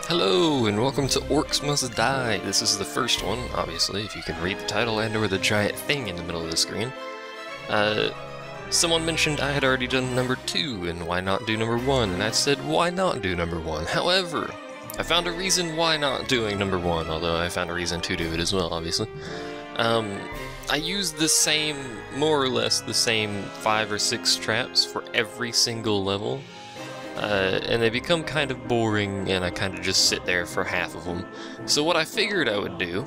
Hello, and welcome to Orcs Must Die. This is the first one, obviously, if you can read the title and or the giant thing in the middle of the screen. Someone mentioned I had already done number 2, and why not do number 1, and I said, why not do number 1? However, I found a reason why not doing number 1, although I found a reason to do it as well, obviously. I use the same, more or less the same 5 or 6 traps for every single level. And they become kind of boring, and I kind of just sit there for half of them. So what I figured I would do,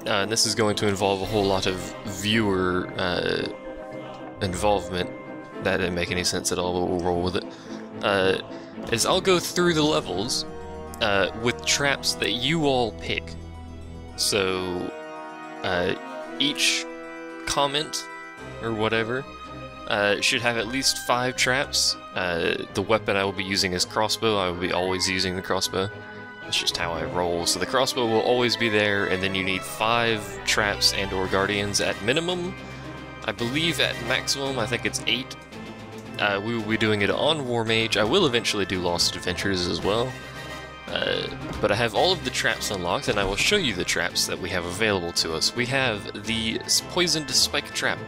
and this is going to involve a whole lot of viewer involvement, that didn't make any sense at all, but we'll roll with it, is I'll go through the levels with traps that you all pick. So each comment, or whatever, should have at least 5 traps. The weapon I will be using is crossbow. I will be always using the crossbow. That's just how I roll. So the crossbow will always be there, and then you need 5 traps and or guardians at minimum. I believe at maximum, I think it's 8. We will be doing it on War Mage. I will eventually do Lost Adventures as well. But I have all of the traps unlocked, and I will show you the traps that we have available to us. We have the Poisoned Spike Trap.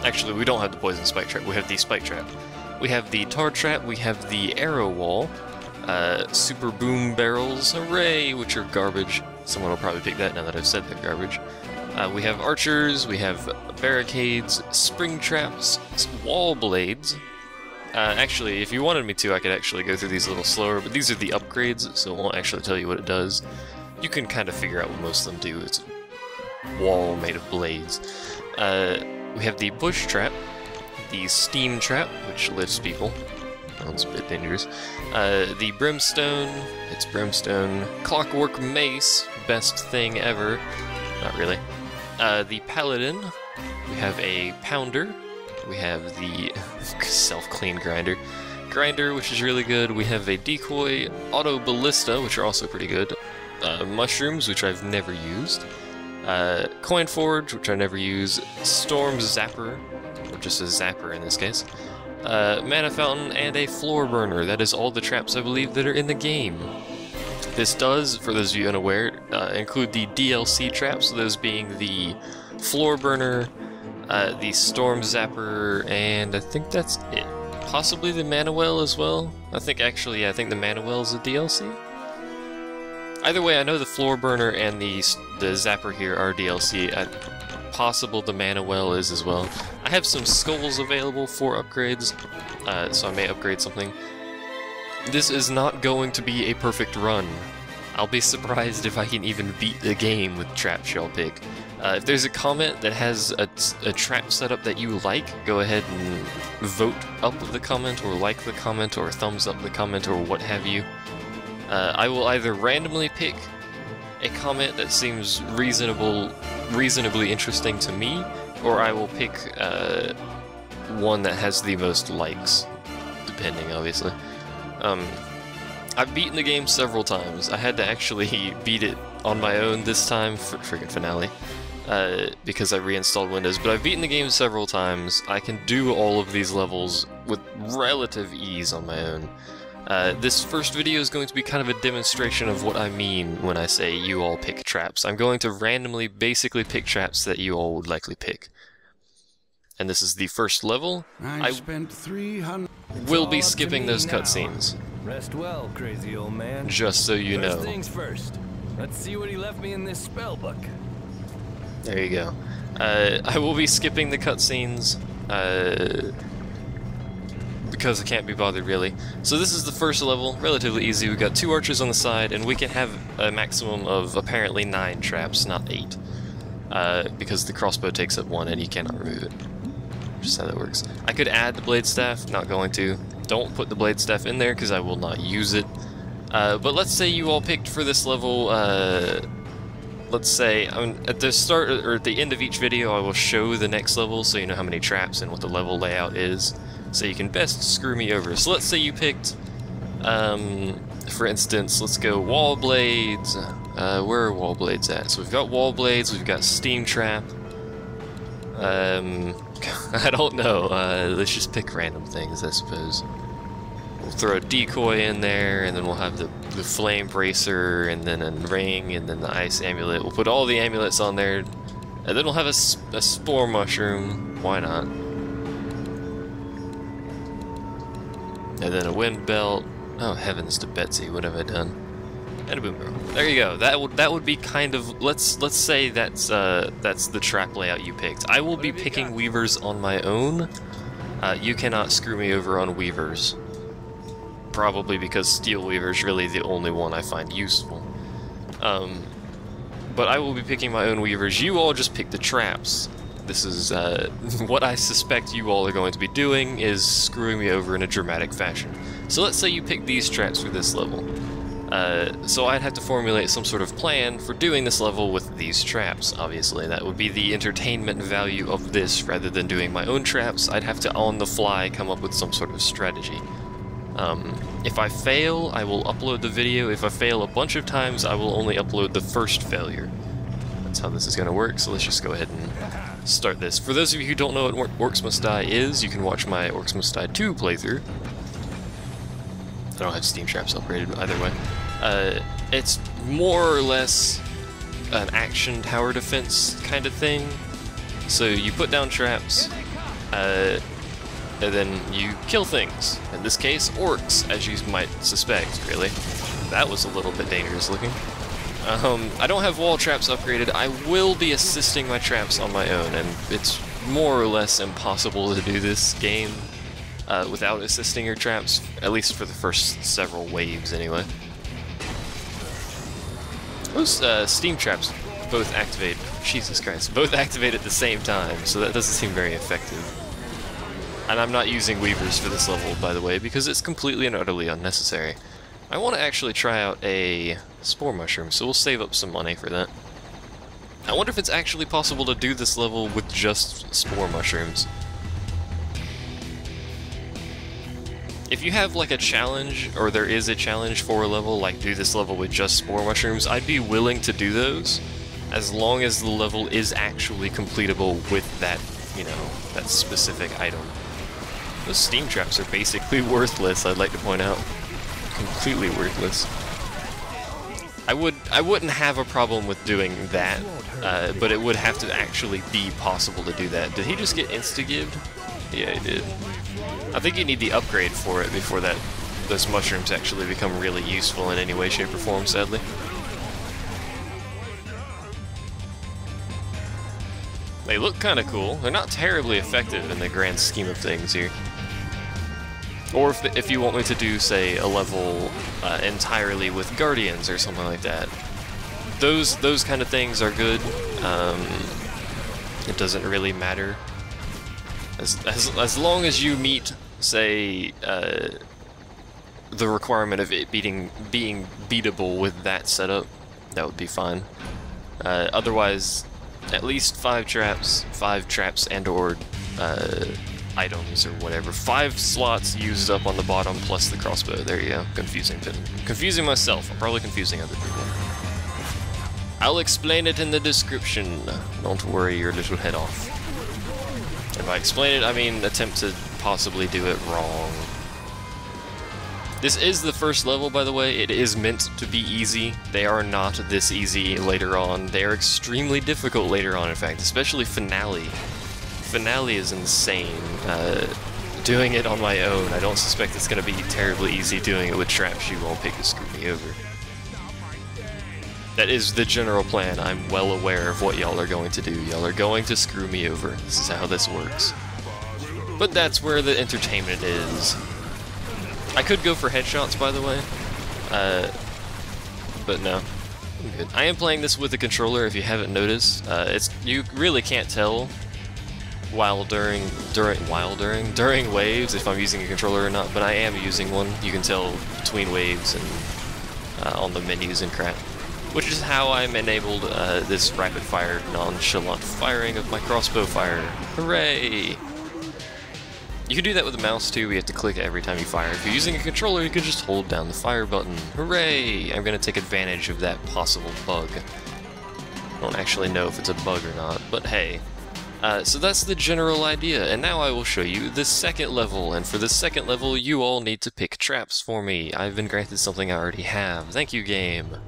Actually, we don't have the Poison Spike Trap, we have the Spike Trap. We have the Tar Trap, we have the Arrow Wall, Super Boom Barrels, hooray, which are garbage. Someone will probably pick that now that I've said they're garbage. We have Archers, we have Barricades, Spring Traps, Wall Blades. Actually, if you wanted me to, I could actually go through these a little slower, but these are the upgrades, so it won't actually tell you what it does. You can kind of figure out what most of them do. It's a wall made of blades. We have the Bush Trap, the Steam Trap, which lifts people. That one's a bit dangerous. The Brimstone, it's Brimstone. Clockwork Mace, best thing ever. Not really. The Paladin, we have a Pounder. We have the Self-Clean Grinder, which is really good. We have a Decoy, Auto Ballista, which are also pretty good. Mushrooms, which I've never used. Coin Forge, which I never use, Storm Zapper, or just a Zapper in this case, Mana Fountain, and a Floor Burner. That is all the traps I believe that are in the game. This does, for those of you unaware, include the DLC traps, those being the Floor Burner, the Storm Zapper, and I think that's it. Possibly the Mana Well as well. I think the Mana Well is a DLC. Either way, I know the Floor Burner and the Zapper here are DLC. Possible the Mana Well is as well. I have some skulls available for upgrades, so I may upgrade something. This is not going to be a perfect run. I'll be surprised if I can even beat the game with traps y'all pick. If there's a comment that has a trap setup that you like, go ahead and vote up the comment, or like the comment, or thumbs up the comment, or what have you. I will either randomly pick a comment that seems reasonably interesting to me, or I will pick one that has the most likes, depending, obviously. I've beaten the game several times. I had to actually beat it on my own this time for friggin' finale, because I reinstalled Windows, but I've beaten the game several times. I can do all of these levels with relative ease on my own. This first video is going to be kind of a demonstration of what I mean when I say you all pick traps. I'm going to randomly basically pick traps that you all would likely pick. And this is the first level. I spent 300. Will be skipping those cutscenes. Rest well, crazy old man. Just so you know. First things first. Let's see what he left me in this spell book. There you go. I will be skipping the cutscenes. Because I can't be bothered, really. So this is the first level, relatively easy. We've got 2 archers on the side, and we can have a maximum of apparently 9 traps, not 8. Because the crossbow takes up 1 and you cannot remove it. Just how that works. I could add the blade staff, not going to. Don't put the blade staff in there because I will not use it. But let's say you all picked for this level, let's say, at the start or at the end of each video I will show the next level so you know how many traps and what the level layout is, so you can best screw me over. So let's say you picked, for instance, let's go Wall Blades. Where are Wall Blades at? So we've got Wall Blades, we've got Steam Trap. I don't know. Let's just pick random things, I suppose. We'll throw a decoy in there, and then we'll have the flame bracer, and then a ring, and then the ice amulet. We'll put all the amulets on there, and then we'll have a spore mushroom. Why not? And then a wind belt. Oh heavens to Betsy, what have I done? And a boom barrel. There you go. That would be kind of, let's say that's the trap layout you picked. I will be picking weavers on my own. You cannot screw me over on weavers. Probably because steel weaver is really the only one I find useful. But I will be picking my own weavers. You all just pick the traps. This is what I suspect you all are going to be doing, is screwing me over in a dramatic fashion. So let's say you pick these traps for this level. So I'd have to formulate some sort of plan for doing this level with these traps, obviously. That would be the entertainment value of this rather than doing my own traps. I'd have to on the fly come up with some sort of strategy. If I fail, I will upload the video. If I fail a bunch of times, I will only upload the first failure. That's how this is going to work, so let's just go ahead and start this. For those of you who don't know what Orcs Must Die is, you can watch my Orcs Must Die 2 playthrough. I don't have steam traps upgraded either way. It's more or less an action tower defense kind of thing. So you put down traps, and then you kill things. In this case, orcs, as you might suspect, really. That was a little bit dangerous looking. I don't have wall traps upgraded. I will be assisting my traps on my own, and it's more or less impossible to do this game without assisting your traps, at least for the first several waves anyway. Those steam traps both activate, Jesus Christ, both activate at the same time, so that doesn't seem very effective. And I'm not using weavers for this level, by the way, because it's completely and utterly unnecessary. I want to actually try out a spore mushroom, so we'll save up some money for that. I wonder if it's actually possible to do this level with just spore mushrooms. If you have like a challenge, or there is a challenge for a level, like do this level with just spore mushrooms, I'd be willing to do those, as long as the level is actually completable with that, you know, that specific item. Those steam traps are basically worthless, I'd like to point out. Completely worthless. I wouldn't have a problem with doing that, but it would have to actually be possible to do that. Did he just get insta-gived? Yeah, he did. I think you need the upgrade for it before those mushrooms actually become really useful in any way, shape, or form, sadly. They look kind of cool. They're not terribly effective in the grand scheme of things here. Or if you want me to do, say, a level entirely with guardians or something like that, those kind of things are good. It doesn't really matter. As long as you meet, say, the requirement of it being beatable with that setup, that would be fine. Otherwise, at least 5 traps and or items or whatever. 5 slots used up on the bottom plus the crossbow. There you go. Confusing myself. I'm probably confusing other people. I'll explain it in the description. Don't worry your little head off. If I explain it, I mean attempt to possibly do it wrong. This is the first level, by the way. It is meant to be easy. They are not this easy later on. They are extremely difficult later on, in fact, especially Finale. Finale is insane. Doing it on my own, I don't suspect it's going to be terribly easy doing it with traps you won't pick to screw me over. That is the general plan. I'm well aware of what y'all are going to do. Y'all are going to screw me over. This is how this works. But that's where the entertainment is. I could go for headshots, by the way. But no. I'm good. I am playing this with a controller, if you haven't noticed. You really can't tell during waves if I'm using a controller or not, but I am using one. You can tell between waves and on the menus and crap. Which is how I'm enabled this rapid-fire, nonchalant firing of my crossbow fire. Hooray! You can do that with the mouse too, you have to click every time you fire. If you're using a controller, you can just hold down the fire button. Hooray! I'm gonna take advantage of that possible bug. I don't actually know if it's a bug or not, but hey. So that's the general idea, and now I will show you the second level, and for the second level you all need to pick traps for me. I've been granted something I already have. Thank you, game.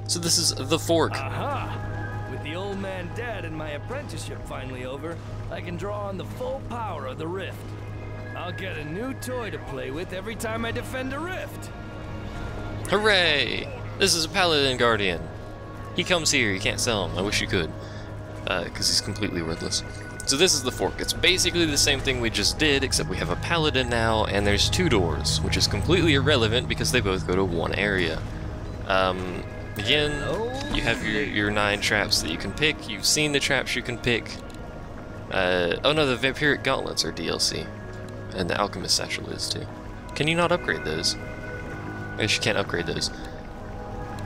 So this is the fork. Aha! With the old man Dad and my apprenticeship finally over, I can draw on the full power of the rift. I'll get a new toy to play with every time I defend a rift. Hooray! This is a Paladin Guardian. He comes here, you can't sell him. I wish you could, because he's completely worthless. So this is the fork. It's basically the same thing we just did, except we have a Paladin now, and there's 2 doors, which is completely irrelevant because they both go to one area. Again, you have your 9 traps that you can pick. You've seen the traps you can pick. Oh no, the Vampiric Gauntlets are DLC. And the Alchemist Satchel is too. Can you not upgrade those? I guess you can't upgrade those.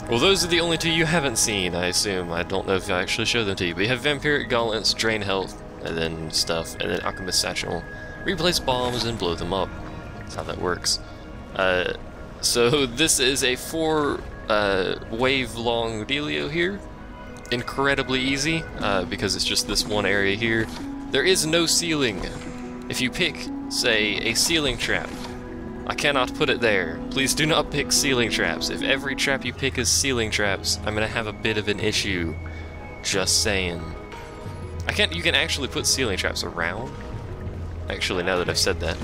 Well, those are the only 2 you haven't seen, I assume. I don't know if I actually showed them to you. But you have Vampiric Gauntlets, drain health, and then stuff, and then Alchemist Satchel. Replace bombs and blow them up. That's how that works. So this is a 4 wave long dealio here. Incredibly easy, because it's just this one area here. There is no ceiling. If you pick, say, a ceiling trap, I cannot put it there. Please do not pick ceiling traps. If every trap you pick is ceiling traps, I'm gonna have a bit of an issue. Just saying. You can actually put ceiling traps around. Actually, now that I've said that.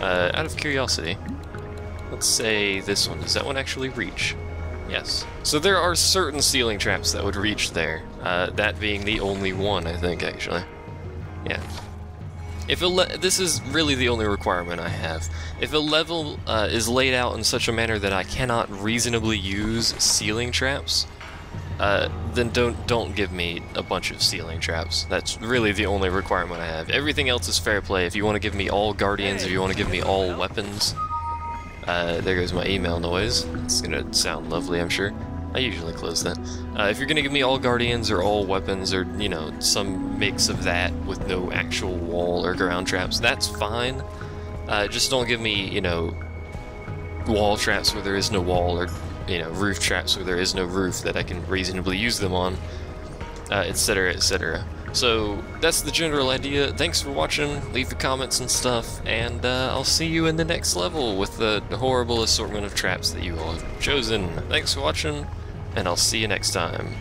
Out of curiosity, let's say this one. Does that one actually reach? Yes. So there are certain ceiling traps that would reach there. That being the only one, I think, actually. Yeah. This is really the only requirement I have. If a level is laid out in such a manner that I cannot reasonably use ceiling traps, then don't give me a bunch of ceiling traps. That's really the only requirement I have. Everything else is fair play. If you want to give me all guardians, if you want to give me all weapons, there goes my email noise. It's gonna sound lovely, I'm sure. I usually close that. If you're gonna give me all guardians or all weapons or, you know, some mix of that with no actual wall or ground traps, that's fine. Just don't give me, you know, wall traps where there is no wall, or, you know, roof traps where there is no roof that I can reasonably use them on, etc., etc. So that's the general idea. Thanks for watching, leave your comments and stuff, and I'll see you in the next level with the horrible assortment of traps that you all have chosen. Thanks for watching, and I'll see you next time.